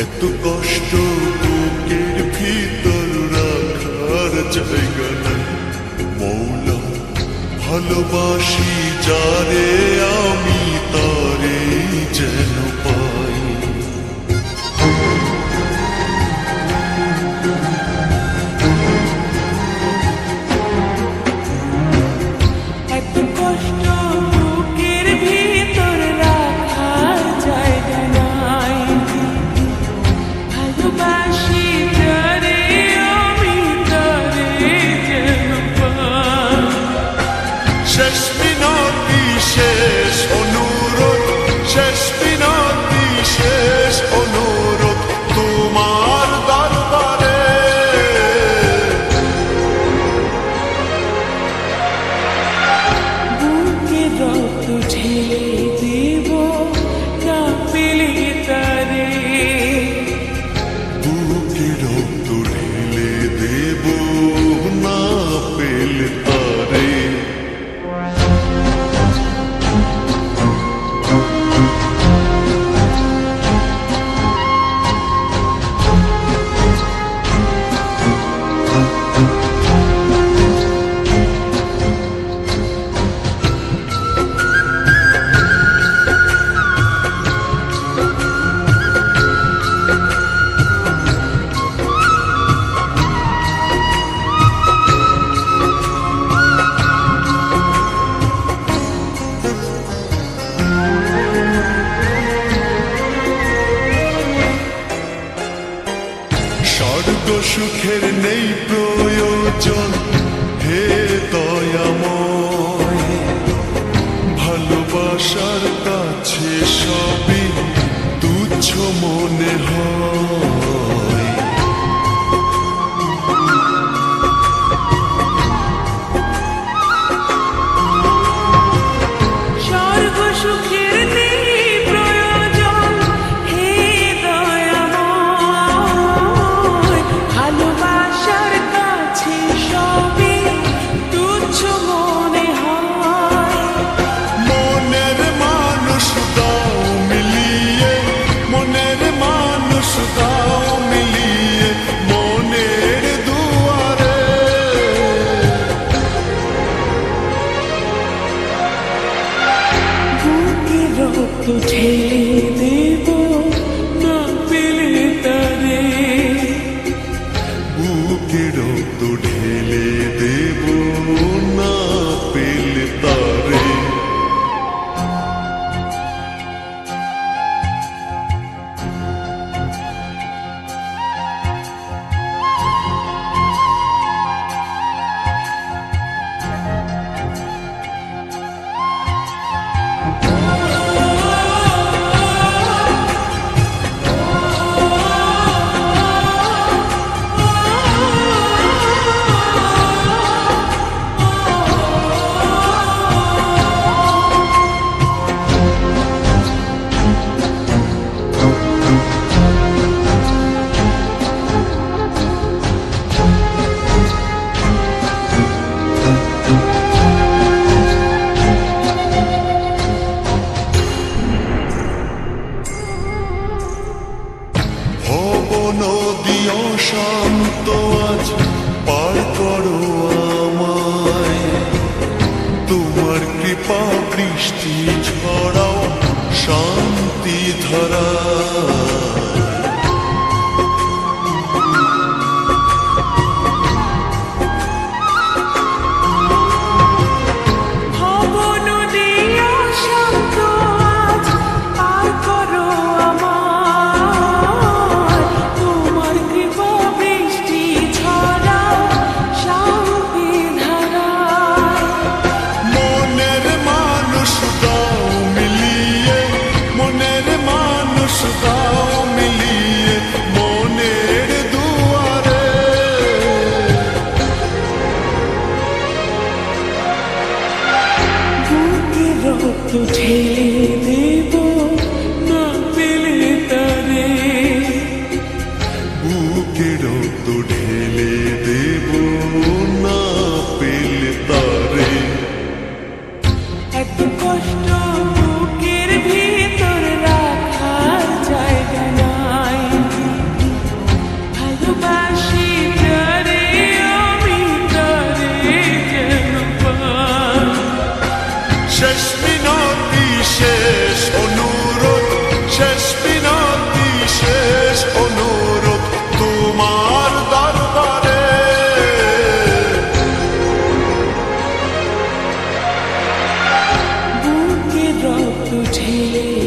এত কষ্ট বুকের ভিতর রাখার জায়গা নাই মৌলা, ভালোবাসি যারে আমি তারে যেন পাই। এত কষ্ট বুকের ভিতর রাখার জায়গা নাই, ভালোবাসি যারে আমি তারে যেন পাই। শেষ মিনতি শেষ অনুরোধ, শেষ মিনতি শেষ অনুরোধ তোমার দরবারে। বুকে রক্ত ঢেলে দেব না পেলে তারে, বুকে রক্ত ঢেলে দেব না পেলে তারে। স্বর্গ সুখের নেই প্রয়োজন হে দয়াময়, ভালোবাসার কাছে সবই তুচ্ছ মনে হয়। স্বর্গ সুখের নেই প্রয়োজন হে দয়াময়, ভালোবাসার কাছে সবই তুচ্ছ মনে হয়। মনের মানুষ দাও মিলিয়ে, মনের মানুষ দাও মিলিয়ে মনের দুয়ারে। বুকে রক্ত ঢেলে দেব না পেলে তারে, বুকে রক্ত ঢেলে দেব না পেলে তারে। নদী অশান্ত আজ পার করো আমায়, তোমার কৃপা বৃষ্টি ঝরাও শান্তি ধরা। দাও ঠেলে